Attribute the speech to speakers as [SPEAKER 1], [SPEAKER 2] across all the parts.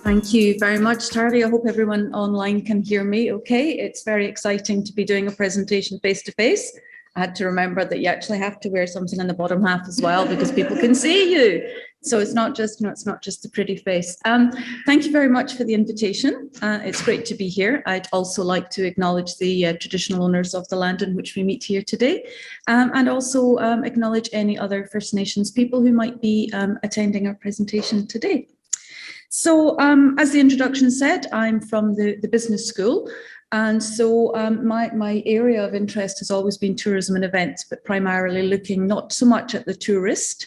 [SPEAKER 1] Thank you very much, Tardy. I hope everyone online can hear me okay. It's very exciting to be doing a presentation face-to-face. I had to remember that you actually have to wear something on the bottom half as well because people can see you. So it's not just, it's not just a pretty face. Thank you very much for the invitation. It's great to be here. I'd also like to acknowledge the traditional owners of the land in which we meet here today, and also acknowledge any other First Nations people who might be attending our presentation today. So as the introduction said, I'm from the business school. And so my area of interest has always been tourism and events, but primarily looking not so much at the tourist,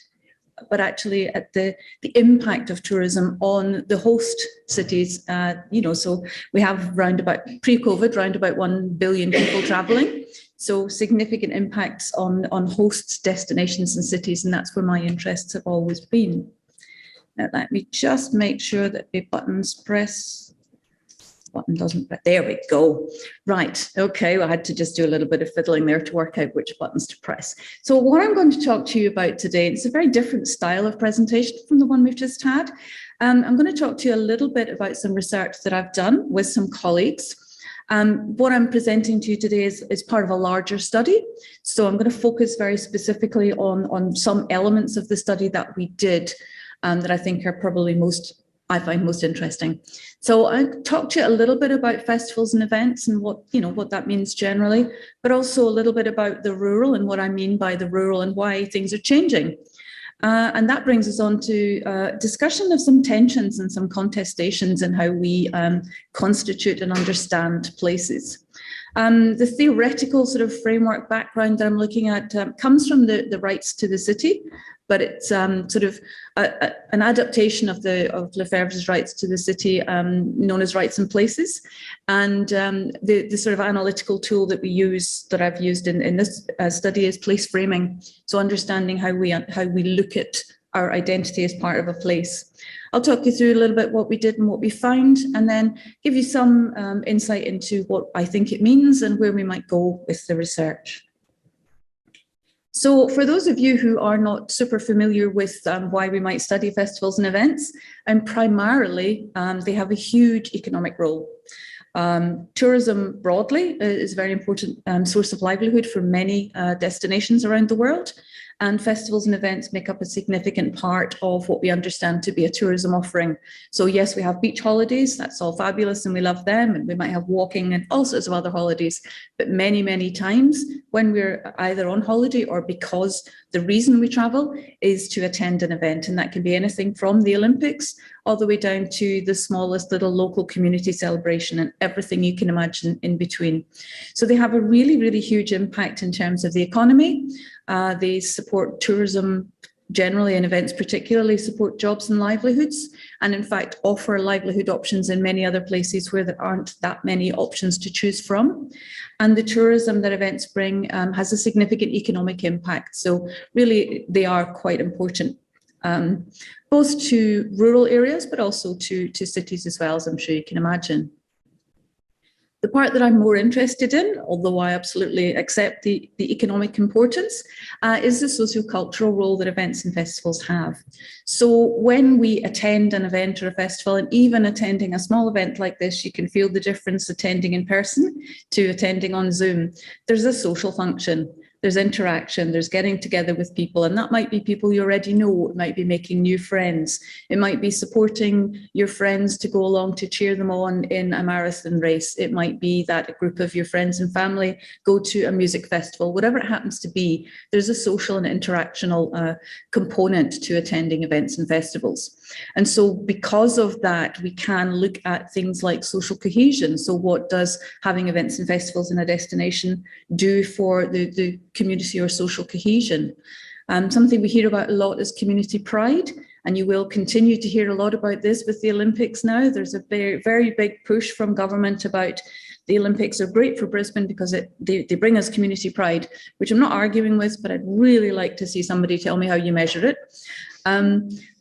[SPEAKER 1] but actually at the impact of tourism on the host cities. So we have pre-COVID, round about 1 billion people traveling. So significant impacts on host destinations and cities, and that's where my interests have always been. Now, let me just make sure that the buttons press. Button doesn't, but there we go. Right, okay, well, I had to just do a little bit of fiddling there to work out which buttons to press. So what I'm going to talk to you about today, it's a very different style of presentation from the one we've just had. I'm going to talk to you a little bit about some research that I've done with some colleagues. What I'm presenting to you today is part of a larger study. So I'm going to focus very specifically on some elements of the study that we did that I think are probably I find most interesting. So I'll talk to you a little bit about festivals and events and what that means generally, but also a little bit about the rural and what I mean by the rural and why things are changing. And that brings us on to discussion of some tensions and some contestations in how we constitute and understand places. The theoretical sort of framework background that I'm looking at comes from the rights to the city, but it's sort of an adaptation of Lefebvre's rights to the city, known as rights and places. And the sort of analytical tool that I've used in this study is place framing. So understanding how we look at our identity as part of a place. I'll talk you through a little bit what we did and what we found, and then give you some insight into what I think it means and where we might go with the research. So for those of you who are not super familiar with why we might study festivals and events, and primarily they have a huge economic role. Tourism broadly is a very important source of livelihood for many destinations around the world. And festivals and events make up a significant part of what we understand to be a tourism offering. So yes, we have beach holidays, that's all fabulous and we love them, and we might have walking and all sorts of other holidays. But many, many times when we're either on holiday or because the reason we travel is to attend an event, and that can be anything from the Olympics all the way down to the smallest little local community celebration and everything you can imagine in between. So they have a really, really huge impact in terms of the economy. They support tourism generally, and events particularly support jobs and livelihoods, and in fact offer livelihood options in many other places where there aren't that many options to choose from. And the tourism that events bring has a significant economic impact. So really they are quite important, both to rural areas, but also to cities as well, as I'm sure you can imagine. The part that I'm more interested in, although I absolutely accept the economic importance, is the sociocultural role that events and festivals have. So when we attend an event or a festival, and even attending a small event like this, you can feel the difference attending in person to attending on Zoom. There's a social function. There's interaction, there's getting together with people, and that might be people you already know. It might be making new friends. It might be supporting your friends to go along to cheer them on in a marathon race. It might be that a group of your friends and family go to a music festival. Whatever it happens to be, there's a social and interactional component to attending events and festivals. And so because of that, we can look at things like social cohesion. So what does having events and festivals in a destination do for the community or social cohesion? Something we hear about a lot is community pride, and you will continue to hear a lot about this with the Olympics now. There's a very, very big push from government about the Olympics are great for Brisbane because they bring us community pride, which I'm not arguing with, but I'd really like to see somebody tell me how you measure it.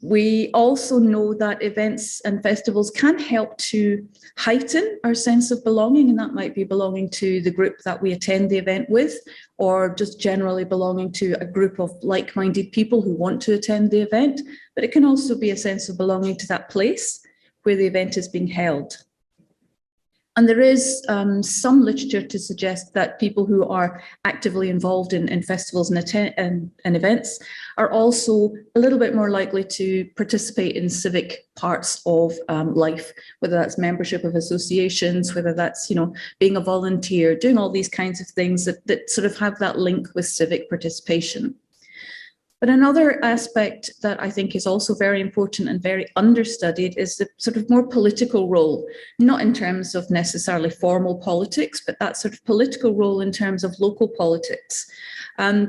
[SPEAKER 1] We also know that events and festivals can help to heighten our sense of belonging, and that might be belonging to the group that we attend the event with, or just generally belonging to a group of like-minded people who want to attend the event. But it can also be a sense of belonging to that place, where the event is being held. And there is some literature to suggest that people who are actively involved in festivals and events are also a little bit more likely to participate in civic parts of life, whether that's membership of associations, whether that's, being a volunteer, doing all these kinds of things that sort of have that link with civic participation. But another aspect that I think is also very important and very understudied is the sort of more political role, not in terms of necessarily formal politics, but that sort of political role in terms of local politics.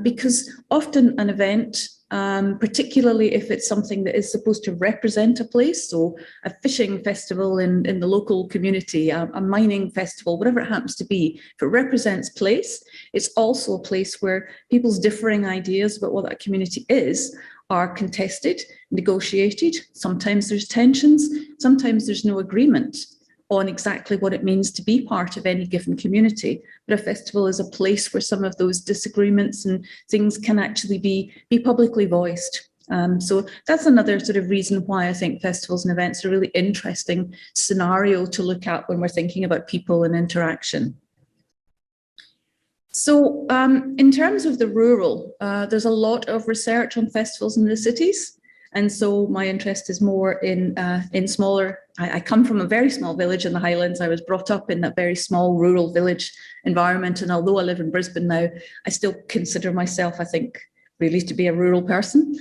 [SPEAKER 1] Because often an event, particularly if it's something that is supposed to represent a place, so a fishing festival in the local community, a mining festival, whatever it happens to be, if it represents place, it's also a place where people's differing ideas about what that community is are contested, negotiated. Sometimes there's tensions, sometimes there's no agreement on exactly what it means to be part of any given community. But a festival is a place where some of those disagreements and things can actually be publicly voiced. So that's another sort of reason why I think festivals and events are a really interesting scenario to look at when we're thinking about people and interaction. So in terms of the rural, there's a lot of research on festivals in the cities. And so my interest is more in smaller. I come from a very small village in the Highlands. I was brought up in that very small rural village environment. And although I live in Brisbane now, I still consider myself, I think, really to be a rural person.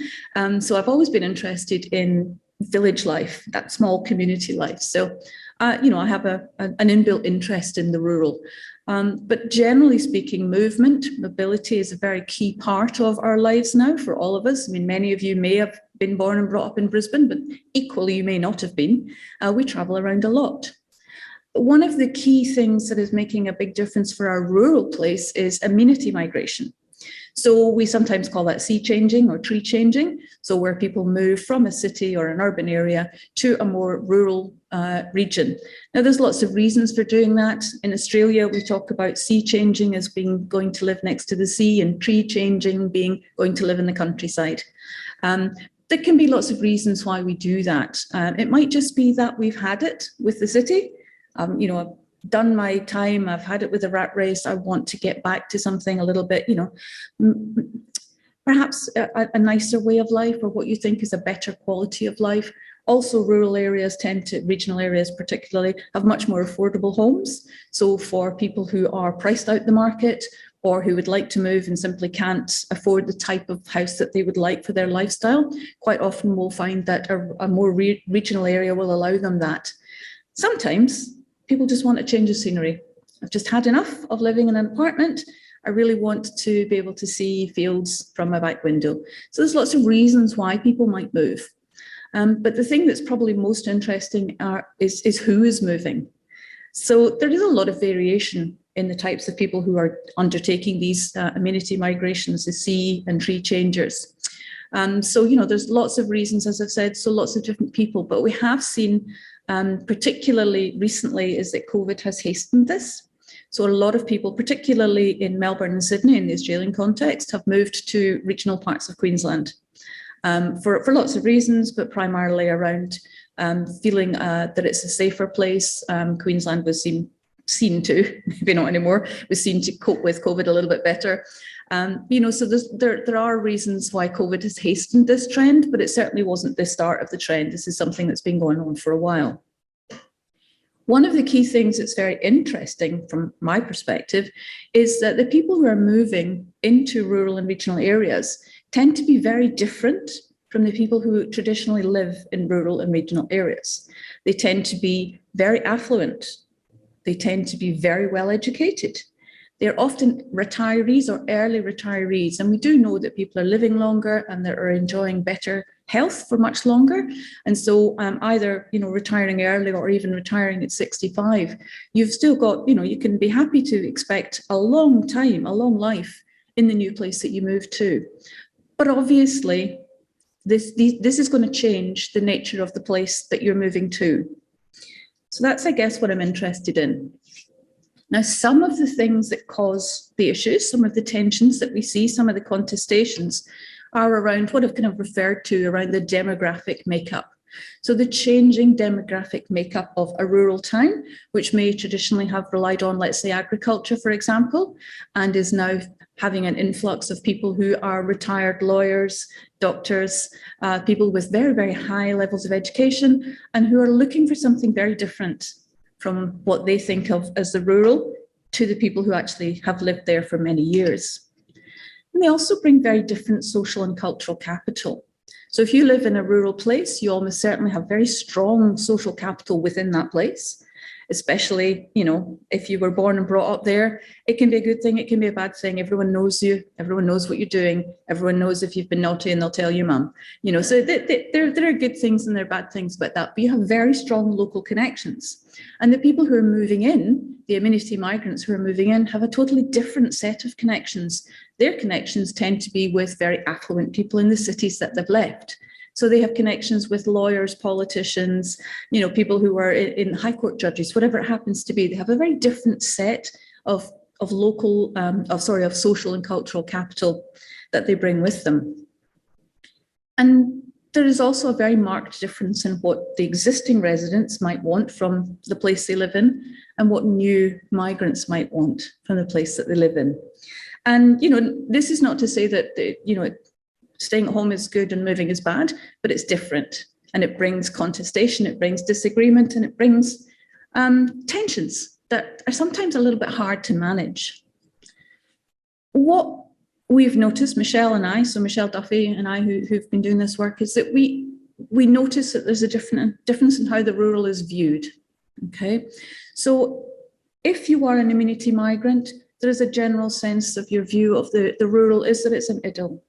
[SPEAKER 1] So I've always been interested in village life, that small community life. So, I have an inbuilt interest in the rural. But generally speaking, mobility is a very key part of our lives now for all of us. I mean, many of you may have been born and brought up in Brisbane, but equally you may not have been. We travel around a lot. One of the key things that is making a big difference for our rural place is amenity migration. So we sometimes call that sea changing or tree changing. So where people move from a city or an urban area to a more rural region. Now, there's lots of reasons for doing that. In Australia, we talk about sea changing as being going to live next to the sea and tree changing being going to live in the countryside. There can be lots of reasons why we do that. It might just be that we've had it with the city. I've done my time, I've had it with the rat race, I want to get back to something a little bit, perhaps a nicer way of life, or what you think is a better quality of life. Also, rural areas regional areas particularly, have much more affordable homes. So for people who are priced out the market, or who would like to move and simply can't afford the type of house that they would like for their lifestyle, quite often we'll find that a more regional area will allow them that. Sometimes people just want a change of scenery. I've just had enough of living in an apartment. I really want to be able to see fields from my back window. So there's lots of reasons why people might move. But the thing that's probably most interesting is who is moving. So there is a lot of variation in the types of people who are undertaking these amenity migrations, the sea and tree changers. So, there's lots of reasons, as I've said, so lots of different people, but we have seen particularly recently is that COVID has hastened this. So a lot of people, particularly in Melbourne and Sydney in the Australian context, have moved to regional parts of Queensland for lots of reasons, but primarily around feeling that it's a safer place. Queensland was seen to, maybe not anymore, was seen to cope with COVID a little bit better. So there are reasons why COVID has hastened this trend, but it certainly wasn't the start of the trend. This is something that's been going on for a while. One of the key things that's very interesting from my perspective is that the people who are moving into rural and regional areas tend to be very different from the people who traditionally live in rural and regional areas. They tend to be very affluent. They tend to be very well educated. They're often retirees or early retirees. And we do know that people are living longer and they are enjoying better health for much longer. And so either, retiring early or even retiring at 65, you've still got, you can be happy to expect a long time, a long life in the new place that you move to. But obviously, this is going to change the nature of the place that you're moving to. So that's, I guess, what I'm interested in. Now, some of the things that cause the issues, some of the tensions that we see, some of the contestations are around what I've kind of referred to around the demographic makeup. So the changing demographic makeup of a rural town, which may traditionally have relied on, let's say, agriculture, for example, and is now having an influx of people who are retired lawyers, doctors, people with very, very high levels of education, and who are looking for something very different from what they think of as the rural to the people who actually have lived there for many years. And they also bring very different social and cultural capital. So if you live in a rural place, you almost certainly have very strong social capital within that place, especially, you know, if you were born and brought up there. It can be a good thing, it can be a bad thing. Everyone knows you, everyone knows what you're doing, everyone knows if you've been naughty and they'll tell your mum. You know, so there are good things and there are bad things about that, but you have very strong local connections. And the people who are moving in, the amenity migrants who are moving in, have a totally different set of connections. Their connections tend to be with very affluent people in the cities that they've left. So they have connections with lawyers, politicians, you know, people who are in high court judges, whatever it happens to be. They have a very different set of social and cultural capital that they bring with them. And there is also a very marked difference in what the existing residents might want from the place they live in and what new migrants might want from the place that they live in. And, you know, this is not to say that, you know, staying at home is good and moving is bad, but it's different. And it brings contestation, it brings disagreement, and it brings tensions that are sometimes a little bit hard to manage. What we've noticed, Michelle and I, so Michelle Duffy and I who've been doing this work, is that we notice that there's a difference in how the rural is viewed, okay? So if you are an amenity migrant, there is a general sense of your view of the rural is that it's an idyll.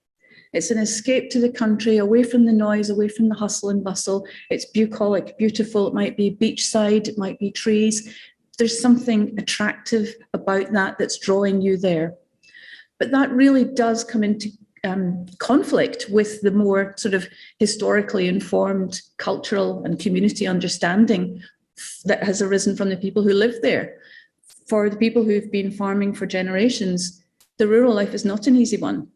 [SPEAKER 1] It's an escape to the country, away from the noise, away from the hustle and bustle. It's bucolic, beautiful. It might be beachside, it might be trees. There's something attractive about that that's drawing you there. But that really does come into conflict with the more sort of historically informed cultural and community understanding that has arisen from the people who live there. For the people who've been farming for generations, the rural life is not an easy one.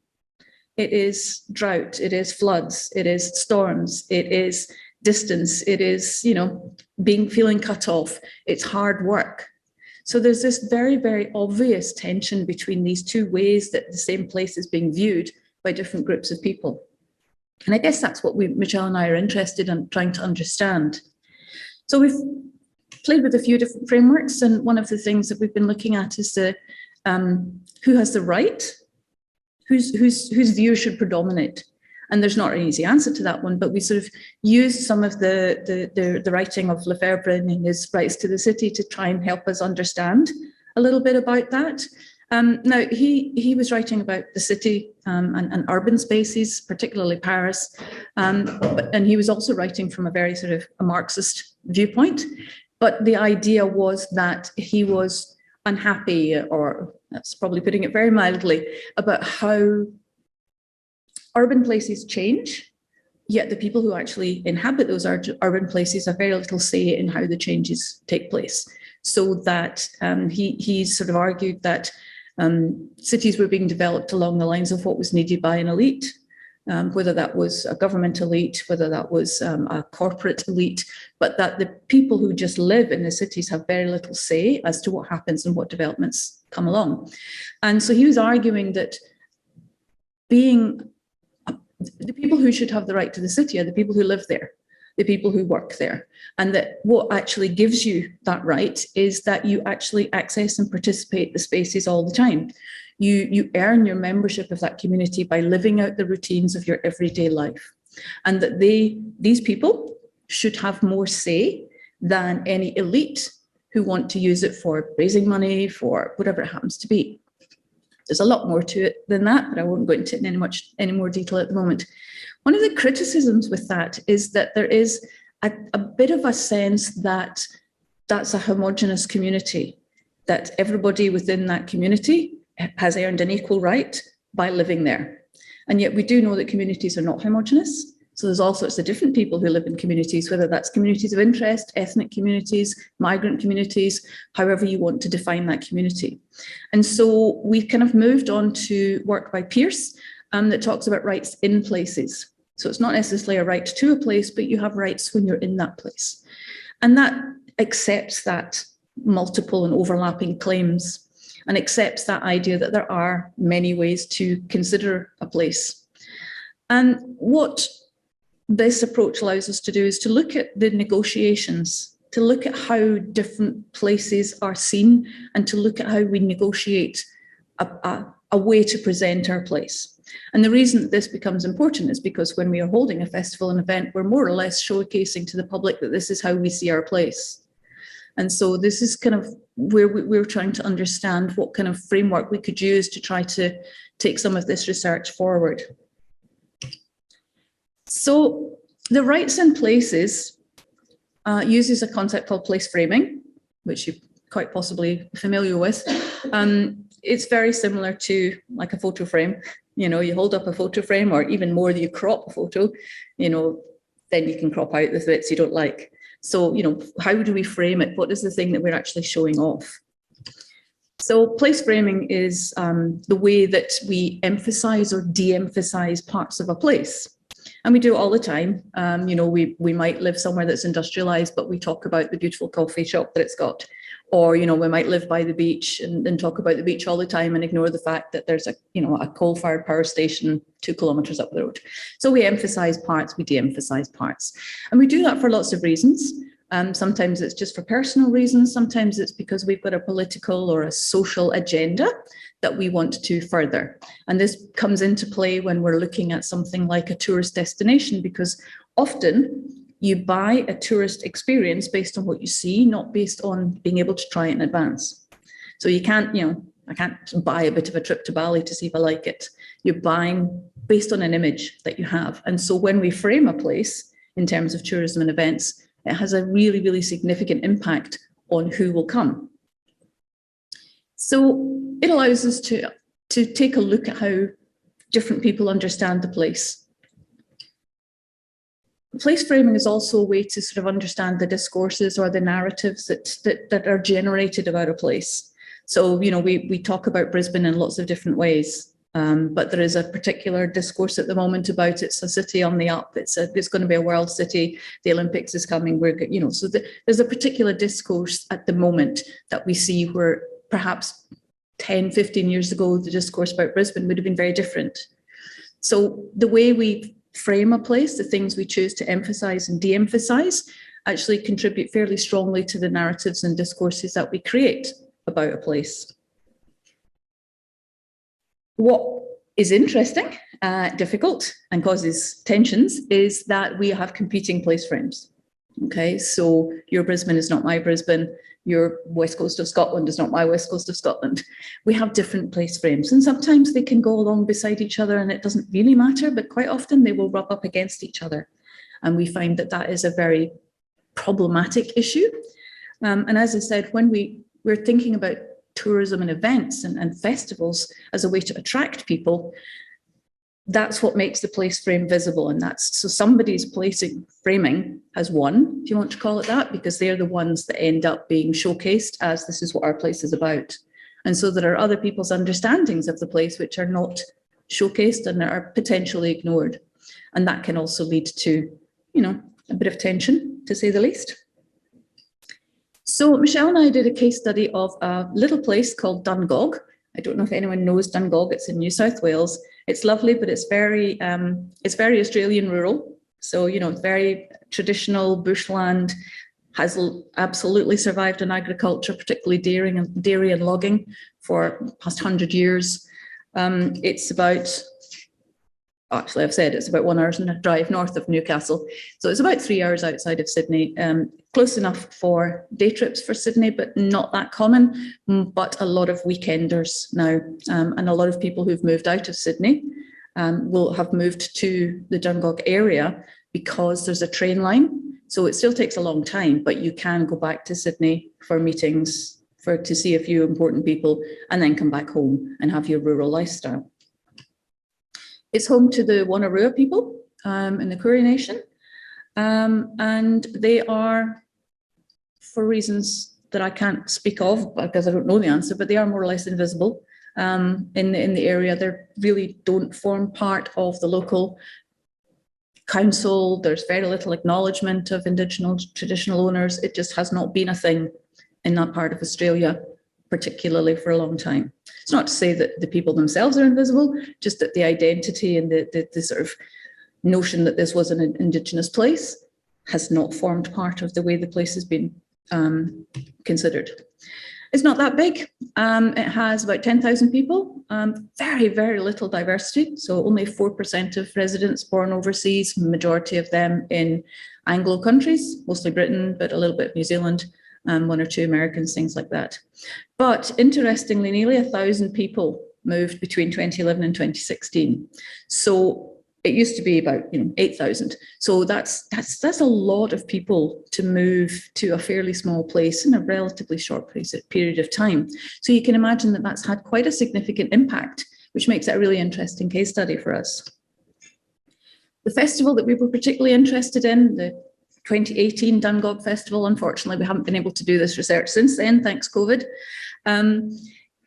[SPEAKER 1] It is drought, it is floods, it is storms, it is distance, it is, you know, feeling cut off, it's hard work. So there's this very, very obvious tension between these two ways that the same place is being viewed by different groups of people. And I guess that's what Michelle and I are interested in trying to understand. So we've played with a few different frameworks, and one of the things that we've been looking at is the who has the right, whose view should predominate. And there's not an easy answer to that one, but we sort of used some of the writing of Lefebvre and his Rights to the City to try and help us understand a little bit about that. Now, he was writing about the city and urban spaces, particularly Paris, and he was also writing from a very sort of a Marxist viewpoint. But the idea was that he was unhappy, or that's probably putting it very mildly, about how urban places change, yet the people who actually inhabit those urban places have very little say in how the changes take place. So that he sort of argued that cities were being developed along the lines of what was needed by an elite, whether that was a government elite, whether that was a corporate elite, but that the people who just live in the cities have very little say as to what happens and what developments come along. And so he was arguing that the people who should have the right to the city are the people who live there, the people who work there. And that what actually gives you that right is that you actually access and participate the spaces all the time. You earn your membership of that community by living out the routines of your everyday life. And that these people should have more say than any elite who want to use it for raising money, for whatever it happens to be. There's a lot more to it than that, but I won't go into it in any more detail at the moment. One of the criticisms with that is that there is a bit of a sense that that's a homogenous community, that everybody within that community has earned an equal right by living there. And yet we do know that communities are not homogenous. So there's all sorts of different people who live in communities, whether that's communities of interest, ethnic communities, migrant communities, however you want to define that community. And so we've kind of moved on to work by Pearce that talks about rights in places. So it's not necessarily a right to a place, but you have rights when you're in that place. And that accepts that multiple and overlapping claims and accepts that idea that there are many ways to consider a place. And what this approach allows us to do is to look at the negotiations, to look at how different places are seen, and to look at how we negotiate a way to present our place. And the reason that this becomes important is because when we are holding a festival and event, we're more or less showcasing to the public that this is how we see our place. And so this is kind of where we're trying to understand what kind of framework we could use to try to take some of this research forward. So the rights and places uses a concept called place framing, which you're quite possibly familiar with. It's very similar to like a photo frame. You know, you hold up a photo frame, or even more, you crop a photo, you know, then you can crop out the bits you don't like. So, you know, how do we frame it? What is the thing that we're actually showing off? So place framing is the way that we emphasize or de-emphasize parts of a place. And we do it all the time. You know, we might live somewhere that's industrialized, but we talk about the beautiful coffee shop that it's got. Or, you know, we might live by the beach and talk about the beach all the time and ignore the fact that there's a, you know, a coal-fired power station 2 kilometers up the road. So we emphasize parts, we de-emphasize parts. And we do that for lots of reasons. Sometimes it's just for personal reasons. Sometimes it's because we've got a political or a social agenda that we want to further. And this comes into play when we're looking at something like a tourist destination, because often you buy a tourist experience based on what you see, not based on being able to try it in advance. So you can't, you know, I can't buy a bit of a trip to Bali to see if I like it. You're buying based on an image that you have. And so when we frame a place in terms of tourism and events, it has a really, really significant impact on who will come. So it allows us to take a look at how different people understand the place. Place framing is also a way to sort of understand the discourses or the narratives that are generated about a place. So, you know, we talk about Brisbane in lots of different ways, but there is a particular discourse at the moment about it's a city on the up. It's going to be a world city. The Olympics is coming. You know, so there's a particular discourse at the moment that we see where perhaps 10, 15 years ago, the discourse about Brisbane would have been very different. So the way we frame a place, the things we choose to emphasize and de-emphasize, actually contribute fairly strongly to the narratives and discourses that we create about a place. What is interesting, difficult, and causes tensions is that we have competing place frames. Okay, so your Brisbane is not my Brisbane, your West Coast of Scotland is not my West Coast of Scotland. We have different place frames, and sometimes they can go along beside each other and it doesn't really matter, but quite often they will rub up against each other. And we find that that is a very problematic issue. And as I said, when we're thinking about tourism and events and festivals as a way to attract people, that's what makes the place frame visible. And that's, so somebody's framing has won, if you want to call it that, because they're the ones that end up being showcased as this is what our place is about. And so there are other people's understandings of the place which are not showcased and are potentially ignored. And that can also lead to, you know, a bit of tension, to say the least. So Michelle and I did a case study of a little place called Dungog. I don't know if anyone knows Dungog. It's in New South Wales. It's lovely, but it's very Australian rural. So, you know, very traditional bushland, has absolutely survived on agriculture, particularly dairy and logging for past 100 years. It's about, actually I've said it's about 1 hour's drive north of Newcastle. So it's about 3 hours outside of Sydney, close enough for day trips for Sydney, but not that common, but a lot of weekenders now. And a lot of people who've moved out of Sydney will have moved to the Dungog area because there's a train line. So it still takes a long time, but you can go back to Sydney for meetings, to see a few important people, and then come back home and have your rural lifestyle. It's home to the Wonnarua people in the Koori Nation. And they are, for reasons that I can't speak of because I don't know the answer, but they are more or less invisible in the area. They really don't form part of the local council. There's very little acknowledgement of Indigenous traditional owners. It just has not been a thing in that part of Australia, particularly for a long time. It's not to say that the people themselves are invisible, just that the identity and the sort of notion that this was an Indigenous place has not formed part of the way the place has been considered. It's not that big. It has about 10,000 people, very, very little diversity. So only 4% of residents born overseas, majority of them in Anglo countries, mostly Britain, but a little bit of New Zealand, one or two Americans, things like that. But interestingly, nearly 1,000 people moved between 2011 and 2016. So it used to be about 8,000. So that's a lot of people to move to a fairly small place in a relatively short period of time. So you can imagine that that's had quite a significant impact, which makes it a really interesting case study for us. The festival that we were particularly interested in, the 2018 Dungog Festival, unfortunately, we haven't been able to do this research since then, thanks COVID.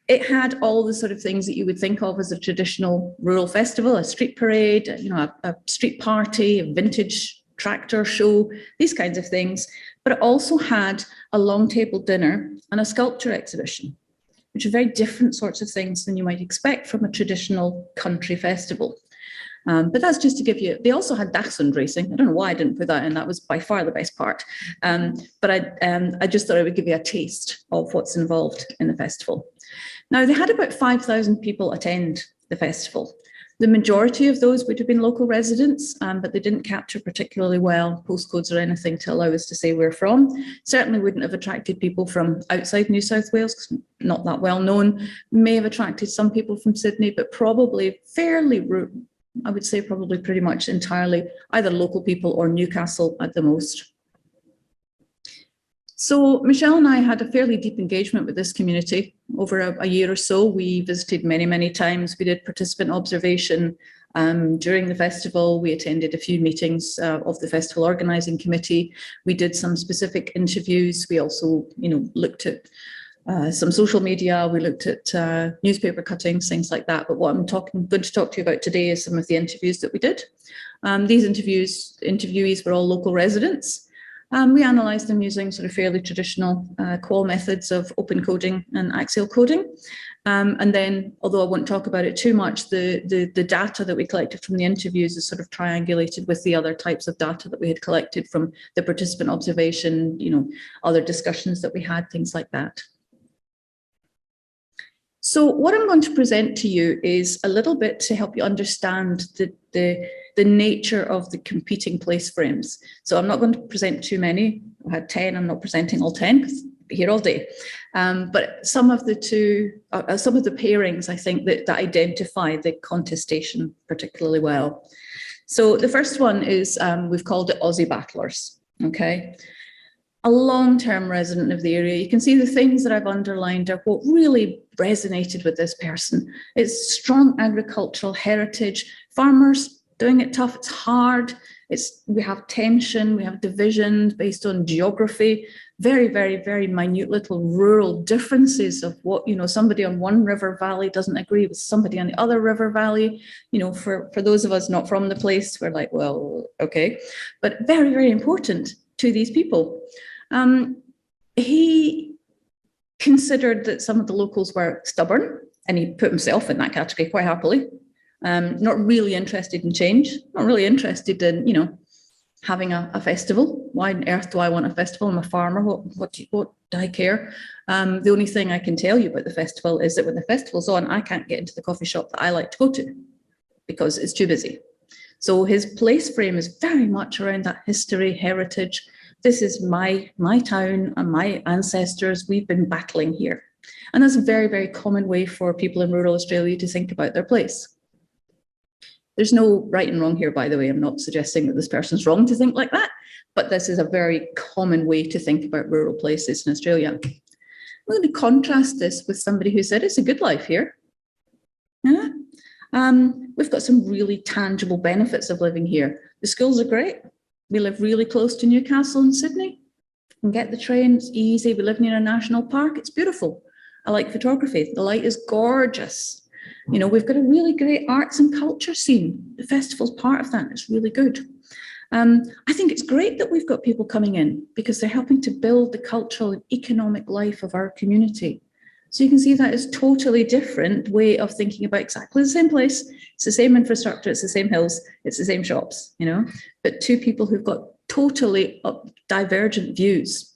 [SPEAKER 1] It had all the sort of things that you would think of as a traditional rural festival, a street parade, a street party, a vintage tractor show, these kinds of things. But it also had a long table dinner and a sculpture exhibition, which are very different sorts of things than you might expect from a traditional country festival. But that's just to give you, they also had dachshund racing. I don't know why I didn't put that in. That was by far the best part. But I just thought I would give you a taste of what's involved in the festival. Now, they had about 5,000 people attend the festival. The majority of those would have been local residents, but they didn't capture particularly well postcodes or anything to allow us to say where from. Certainly wouldn't have attracted people from outside New South Wales, because not that well known. May have attracted some people from Sydney, but probably fairly, I would say probably pretty much entirely either local people or Newcastle at the most. So Michelle and I had a fairly deep engagement with this community over a year or so. We visited many, many times. We did participant observation during the festival. We attended a few meetings of the festival organising committee. We did some specific interviews. We also, looked at some social media. We looked at newspaper cuttings, things like that. But what I'm going to talk to you about today is some of the interviews that we did. These interviewees were all local residents. We analysed them using sort of fairly traditional qual methods of open coding and axial coding. And then, although I won't talk about it too much, the data that we collected from the interviews is sort of triangulated with the other types of data that we had collected from the participant observation, other discussions that we had, things like that. So what I'm going to present to you is a little bit to help you understand the nature of the competing place frames. So I'm not going to present too many. I had 10. I'm not presenting all 10 because I'll be here all day. But some of the pairings, I think, that identify the contestation particularly well. So the first one is, we've called it Aussie Battlers, okay? A long-term resident of the area. You can see the things that I've underlined are what really resonated with this person. It's strong agricultural heritage, farmers doing it tough, it's hard, we have tension, we have division based on geography, very, very, very minute little rural differences of what, somebody on one river valley doesn't agree with somebody on the other river valley. For those of us not from the place, we're like, well, okay. But very, very important to these people. He considered that some of the locals were stubborn, and he put himself in that category quite happily. Not really interested in change, not really interested in, having a festival. Why on earth do I want a festival? I'm a farmer. What do I care? The only thing I can tell you about the festival is that when the festival's on, I can't get into the coffee shop that I like to go to because it's too busy. So his place frame is very much around that history, heritage. This is my town and my ancestors. We've been battling here. And that's a very, very common way for people in rural Australia to think about their place. There's no right and wrong here, by the way. I'm not suggesting that this person's wrong to think like that, but this is a very common way to think about rural places in Australia. I'm going to contrast this with somebody who said it's a good life here. Yeah. We've got some really tangible benefits of living here. The schools are great. We live really close to Newcastle and Sydney. We can get the train, it's easy. We live near a national park, it's beautiful. I like photography, the light is gorgeous. You know, we've got a really great arts and culture scene. The festival's part of that. It's really good. I think it's great that we've got people coming in because they're helping to build the cultural and economic life of our community. So you can see that is totally different way of thinking about exactly the same place. It's the same infrastructure, it's the same hills, it's the same shops, you know, but two people who've got totally divergent views.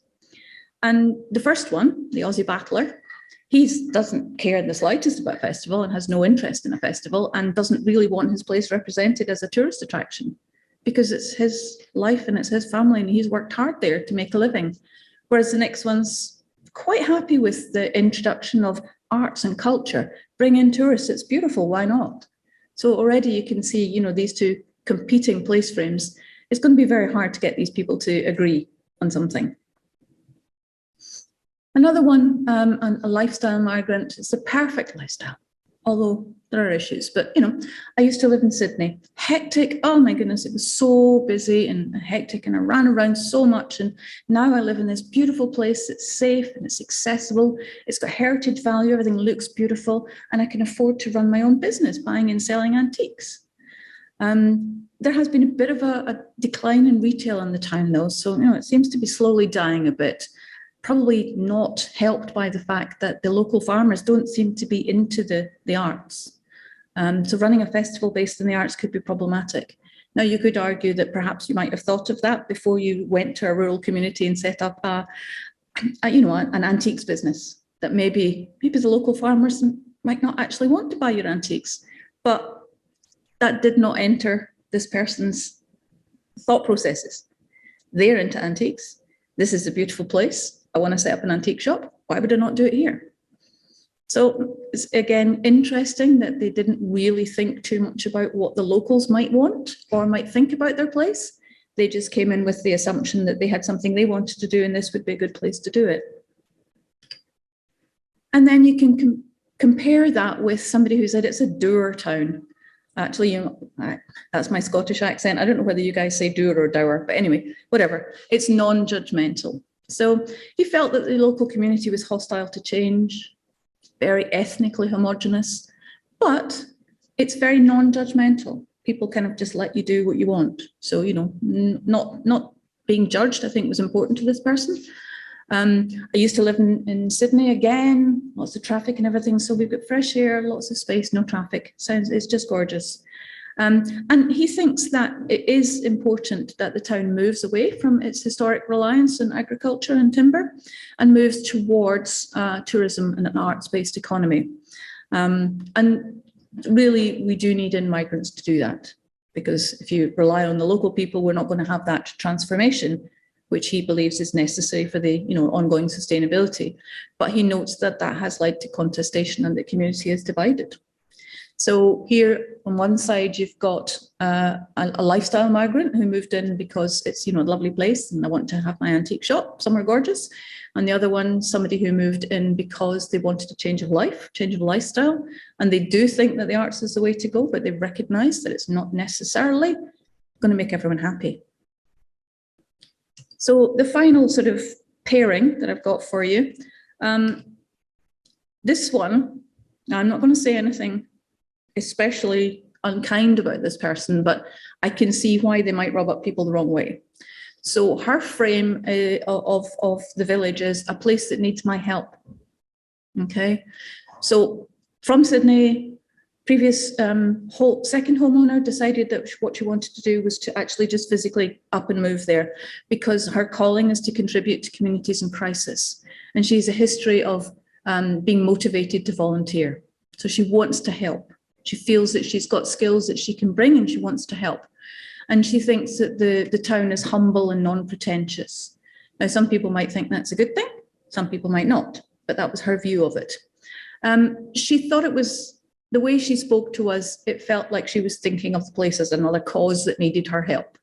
[SPEAKER 1] And the first one, the Aussie battler, he doesn't care in the slightest about a festival and has no interest in a festival and doesn't really want his place represented as a tourist attraction because it's his life and it's his family and he's worked hard there to make a living. Whereas the next one's quite happy with the introduction of arts and culture. Bring in tourists, it's beautiful, why not? So already you can see, you know, these two competing place frames. It's going to be very hard to get these people to agree on something. Another one, a lifestyle migrant, it's the perfect lifestyle, although there are issues. But, you know, I used to live in Sydney. Hectic, oh my goodness, it was so busy and hectic and I ran around so much. And now I live in this beautiful place. It's safe and it's accessible. It's got heritage value, everything looks beautiful, and I can afford to run my own business, buying and selling antiques. There has been a bit of a decline in retail in the town though. So, you know, it seems to be slowly dying a bit. Probably not helped by the fact that the local farmers don't seem to be into the arts. So running a festival based in the arts could be problematic. Now, you could argue that perhaps you might have thought of that before you went to a rural community and set up an antiques business, that maybe the local farmers might not actually want to buy your antiques, but that did not enter this person's thought processes. They're into antiques. This is a beautiful place. I want to set up an antique shop. Why would I not do it here? So it's again interesting that they didn't really think too much about what the locals might want or might think about their place. They just came in with the assumption that they had something they wanted to do and this would be a good place to do it. And then you can compare that with somebody who said it's a doer town. Actually, you know, that's my Scottish accent. I don't know whether you guys say doer or dower, but anyway, whatever. It's non-judgmental. So he felt that the local community was hostile to change, very ethnically homogenous, but it's very non-judgmental. People kind of just let you do what you want. So, you know, not being judged, I think, was important to this person. I used to live in Sydney again, lots of traffic and everything. So we've got fresh air, lots of space, no traffic. It's just gorgeous. And he thinks that it is important that the town moves away from its historic reliance on agriculture and timber and moves towards tourism and an arts-based economy. And really, we do need in-migrants to do that, because if you rely on the local people, we're not going to have that transformation, which he believes is necessary for the ongoing sustainability. But he notes that that has led to contestation and the community is divided. So here on one side, you've got a lifestyle migrant who moved in because it's a lovely place and I want to have my antique shop somewhere gorgeous. And the other one, somebody who moved in because they wanted a change of life, change of lifestyle. And they do think that the arts is the way to go, but they recognize that it's not necessarily going to make everyone happy. So the final sort of pairing that I've got for you, this one, now I'm not going to say anything especially unkind about this person, but I can see why they might rub up people the wrong way. So her frame of the village is a place that needs my help. Okay, so from Sydney, previous second homeowner decided that what she wanted to do was to actually just physically up and move there, because her calling is to contribute to communities in crisis. And she has a history of being motivated to volunteer. So she wants to help. She feels that she's got skills that she can bring and she wants to help. And she thinks that the town is humble and non-pretentious. Now, some people might think that's a good thing. Some people might not, but that was her view of it. She thought it was, the way she spoke to us, it felt like she was thinking of the place as another cause that needed her help.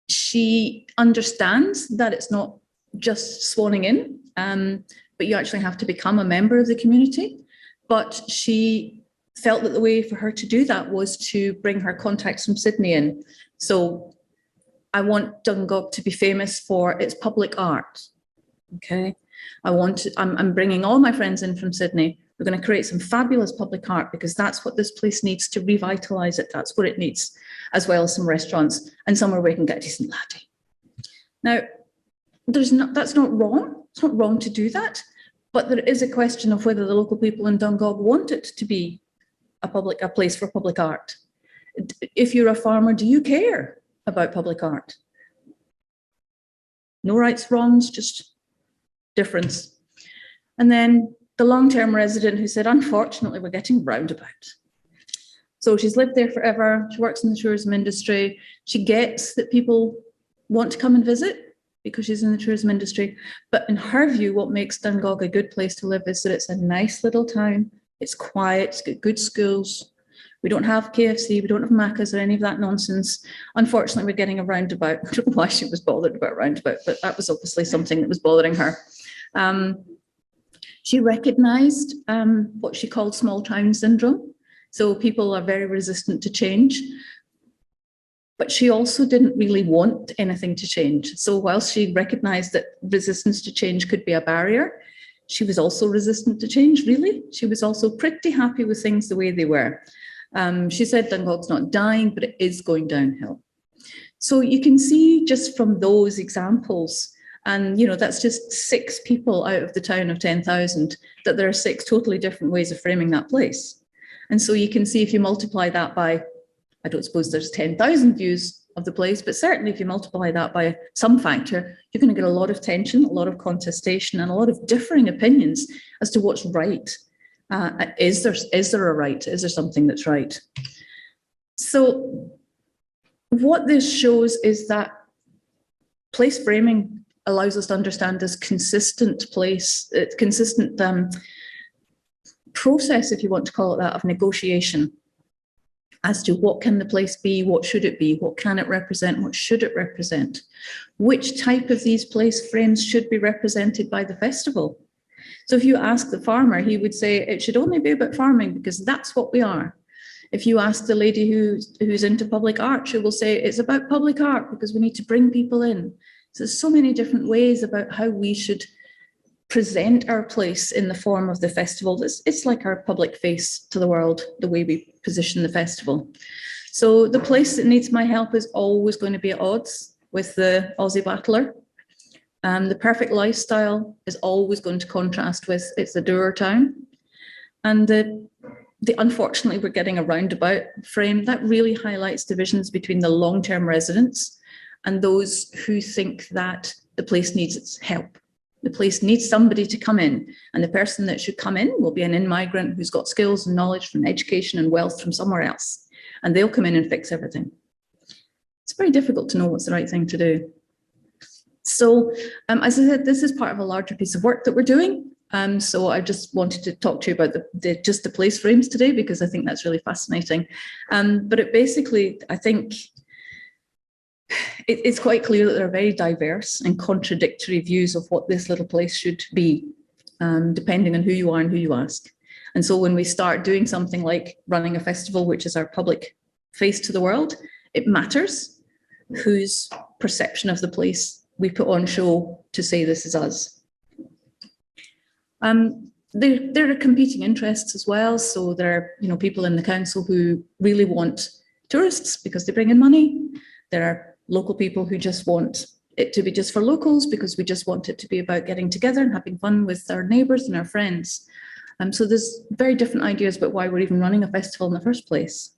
[SPEAKER 1] She understands that it's not just swanning in, but you actually have to become a member of the community. But she felt that the way for her to do that was to bring her contacts from Sydney in. So I want Dungog to be famous for its public art. Okay, I'm bringing all my friends in from Sydney. We're going to create some fabulous public art because that's what this place needs to revitalise it. That's what it needs, as well as some restaurants and somewhere where we can get a decent latte. Now, that's not wrong. It's not wrong to do that. But there is a question of whether the local people in Dungog want it to be a place for public art. If you're a farmer, do you care about public art? No rights, wrongs, just difference. And then the long-term resident who said, unfortunately, we're getting roundabout. So she's lived there forever. She works in the tourism industry. She gets that people want to come and visit because she's in the tourism industry. But in her view, what makes Dungog a good place to live is that it's a nice little town. It's quiet, it's got good schools. We don't have KFC, we don't have Macca's or any of that nonsense. Unfortunately, we're getting a roundabout. I don't know why she was bothered about roundabout, but that was obviously something that was bothering her. She recognised what she called small town syndrome. So people are very resistant to change. But she also didn't really want anything to change. So whilst she recognised that resistance to change could be a barrier, she was also resistant to change, really. She was also pretty happy with things the way they were. She said Dungog's not dying, but it is going downhill. So you can see just from those examples, and that's just 6 people out of the town of 10,000, that there are 6 totally different ways of framing that place. And so you can see if you multiply that by, I don't suppose there's 10,000 views of the place, but certainly if you multiply that by some factor, you're going to get a lot of tension, a lot of contestation, and a lot of differing opinions as to what's right. Is there a right? Is there something that's right? So what this shows is that place framing allows us to understand this consistent process, if you want to call it that, of negotiation as to what can the place be, what should it be, what can it represent, what should it represent, which type of these place frames should be represented by the festival. So if you ask the farmer, he would say it should only be about farming because that's what we are. If you ask the lady who's into public art, she will say it's about public art because we need to bring people in. So there's so many different ways about how we should present our place in the form of the festival. It's like our public face to the world, the way we position the festival. So the place that needs my help is always going to be at odds with the Aussie battler. The perfect lifestyle is always going to contrast with it's the doer town. And unfortunately, we're getting a roundabout frame that really highlights divisions between the long-term residents and those who think that the place needs its help. The place needs somebody to come in, and the person that should come in will be an in-migrant who's got skills and knowledge from education and wealth from somewhere else, and they'll come in and fix everything. It's very difficult to know what's the right thing to do. So, as I said, this is part of a larger piece of work that we're doing. So I just wanted to talk to you about just the place frames today, because I think that's really fascinating. But it basically, I think, it's quite clear that there are very diverse and contradictory views of what this little place should be, depending on who you are and who you ask. And so when we start doing something like running a festival, which is our public face to the world, it matters whose perception of the place we put on show to say this is us. There are competing interests as well. So there are people in the council who really want tourists because they bring in money. There are local people who just want it to be just for locals because we just want it to be about getting together and having fun with our neighbours and our friends. So there's very different ideas about why we're even running a festival in the first place.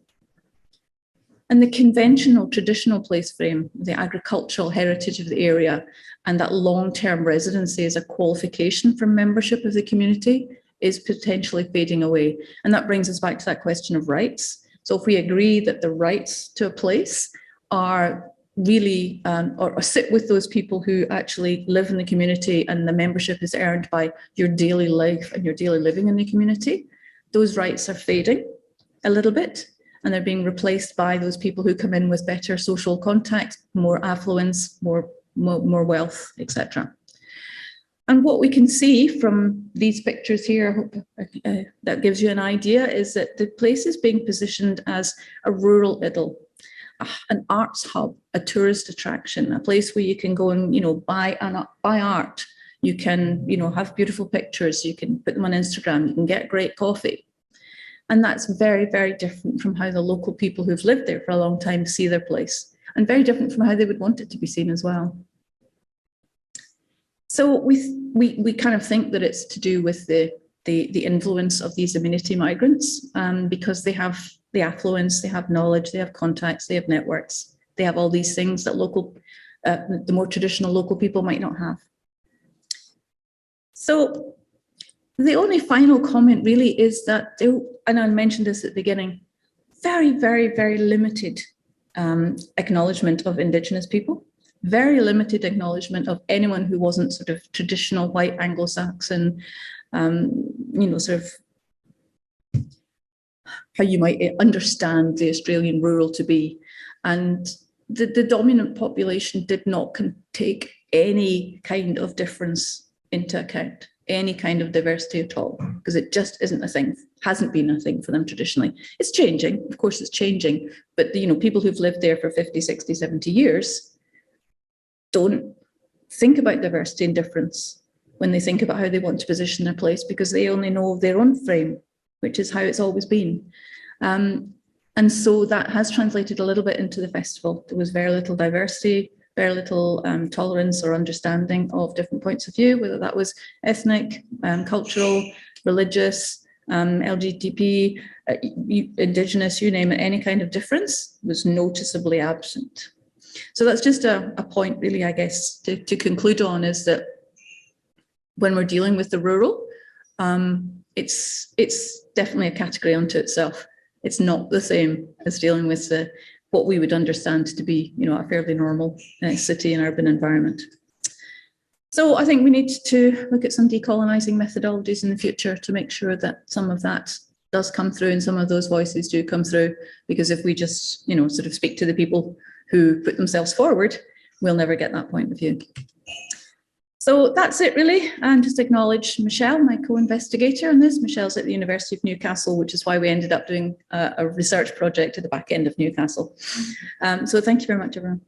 [SPEAKER 1] And the conventional, traditional place frame, the agricultural heritage of the area, and that long-term residency as a qualification for membership of the community is potentially fading away. And that brings us back to that question of rights. So if we agree that the rights to a place are really, or sit with those people who actually live in the community, and the membership is earned by your daily life and your daily living in the community, those rights are fading a little bit, and they're being replaced by those people who come in with better social contacts, more affluence, more wealth, etc. And what we can see from these pictures here, I hope that gives you an idea, is that the place is being positioned as a rural idyll, an arts hub, a tourist attraction, a place where you can go and buy art, You can, you know, have beautiful pictures. You can put them on Instagram. You can get great coffee. And that's very, very different from how the local people who've lived there for a long time see their place, and very different from how they would want it to be seen as well. So we kind of think that it's to do with the influence of these amenity migrants, because they have the affluence, they have knowledge, they have contacts, they have networks, they have all these things that the more traditional local people might not have. So the only final comment really is that, and I mentioned this at the beginning, very, very, very limited acknowledgement of Indigenous people, very limited acknowledgement of anyone who wasn't sort of traditional white Anglo-Saxon, you know, sort of how you might understand the Australian rural to be. And the dominant population did not take any kind of difference into account, any kind of diversity at all, because it just isn't a thing, hasn't been a thing for them traditionally. It's changing, of course it's changing, but you know, people who've lived there for 50, 60, 70 years don't think about diversity and difference when they think about how they want to position their place, because they only know their own frame, which is how it's always been. And so that has translated a little bit into the festival. There was very little diversity, very little tolerance or understanding of different points of view, whether that was ethnic, cultural, religious, LGBT, Indigenous, you name it, any kind of difference was noticeably absent. So that's just a point really, I guess, to conclude on, is that when we're dealing with the rural, it's definitely a category unto itself. It's not the same as dealing with what we would understand to be, you know, a fairly normal city and urban environment. So I think we need to look at some decolonising methodologies in the future to make sure that some of that does come through and some of those voices do come through, because if we just, you know, sort of speak to the people who put themselves forward, we'll never get that point of view. So that's it really, and just acknowledge Michelle, my co-investigator on this. Michelle's at the University of Newcastle, which is why we ended up doing a research project at the back end of Newcastle. So thank you very much, everyone.